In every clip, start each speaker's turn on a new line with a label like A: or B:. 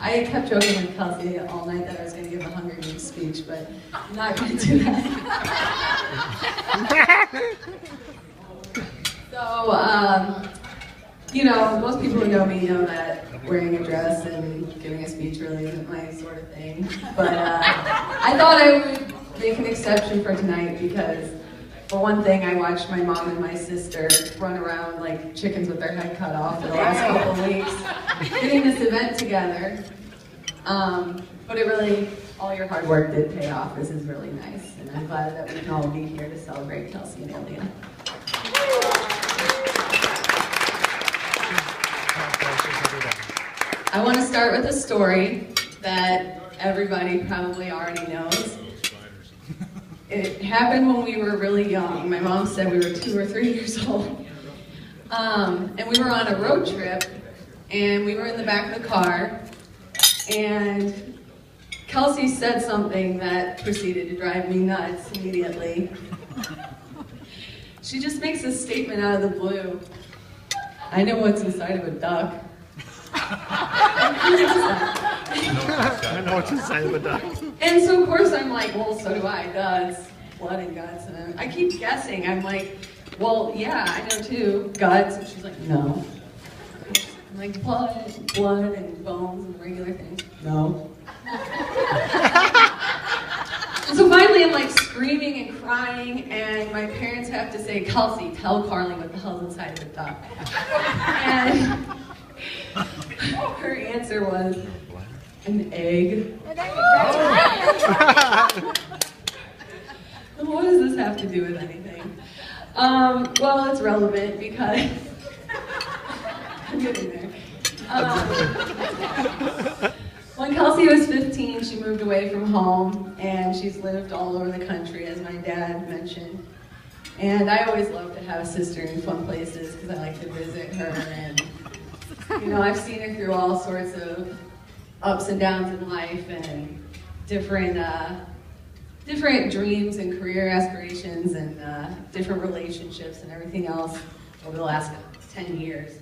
A: I kept joking with Kelsey all night that I was going to give a Hunger Games speech, but I'm not going to do that. So, you know, most people who know me know that wearing a dress and giving a speech really isn't my sort of thing. But I thought I would make an exception for tonight because, for one thing, I watched my mom and my sister run around like chickens with their head cut off for the last couple of weeks, getting this event together. But it really, all your hard work did pay off. This is really nice, and I'm glad that we can all be here to celebrate Kelsey and Ilya. I want to start with a story that everybody probably already knows. It happened when we were really young. My mom said we were 2 or 3 years old. And we were on a road trip, and we were in the back of the car, and Kelsey said something that proceeded to drive me nuts immediately. She just makes a statement out of the blue. I know what's inside of a duck.
B: I know what's inside of a duck.
A: And so of course I'm like, well, so do I. Guts, blood and guts. And I keep guessing. I'm like, well, yeah, I know too. Guts. And she's like, no. I'm like, blood and bones and regular things. No. And so finally I'm like screaming and crying, and my parents have to say, Kelsey, tell Carly what the hell's inside of a duck. And her answer was, an egg. What does this have to do with anything? Well, it's relevant because I'm getting there. When Kelsey was 15, she moved away from home, and she's lived all over the country, as my dad mentioned. And I always love to have a sister in fun places because I like to visit her, and you know, I've seen her through all sorts of ups and downs in life and different dreams and career aspirations and different relationships and everything else over the last 10 years.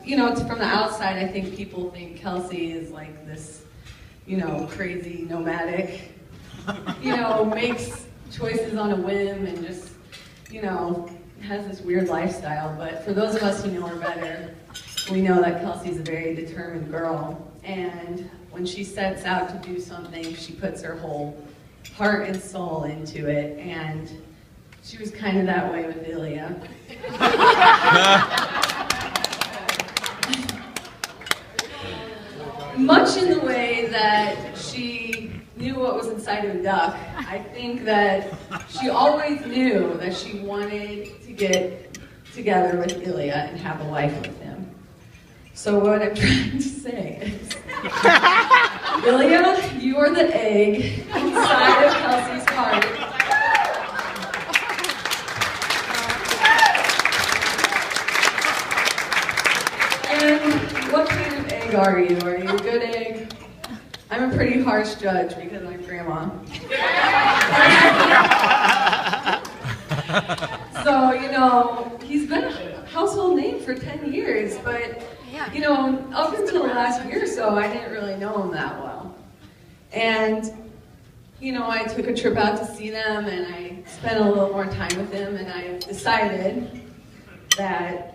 A: You know, from the outside, I think people think Kelsey is like this, you know, crazy nomadic, you know, makes choices on a whim and just, you know, has this weird lifestyle. But for those of us who know her better, we know that Kelsey's a very determined girl. And when she sets out to do something, she puts her whole heart and soul into it. And she was kind of that way with Ilya. Much in the way that she knew what was inside of a duck, I think that she always knew that she wanted to get together with Ilya and have a life with him. So what I'm trying to say is, Ilya, you are the egg inside of Kelsey's heart. And what kind of egg are you? Are you a good egg? I'm a pretty harsh judge because I'm grandma. So, you know, he's been a household name for 10 years, but, you know, up until the last year or so, I didn't really know him that well. And, you know, I took a trip out to see them, and I spent a little more time with him, and I decided that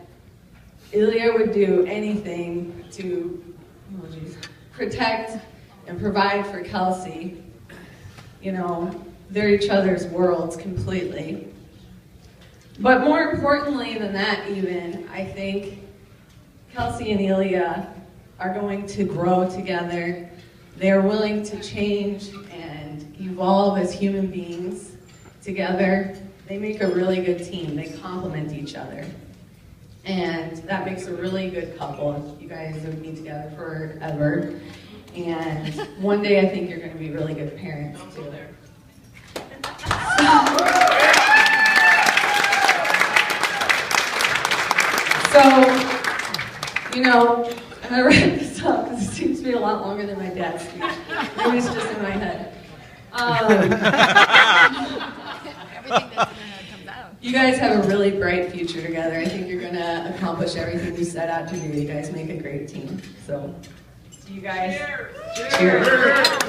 A: Ilya would do anything to protect and provide for Kelsey. You know, they're each other's worlds completely. But more importantly than that even, I think Kelsey and Ilya are going to grow together. They are willing to change and evolve as human beings together. They make a really good team. They complement each other. And that makes a really good couple. You guys would be together forever. And one day I think you're going to be really good parents too. So, you know, I'm going to wrap this up because it seems to be a lot longer than my dad's speech. Maybe it's just in my head.
C: Everything that's in her head comes out.
A: You guys have a really bright future together. I think you're going to accomplish everything you set out to do. You guys make a great team. So, you guys, cheers.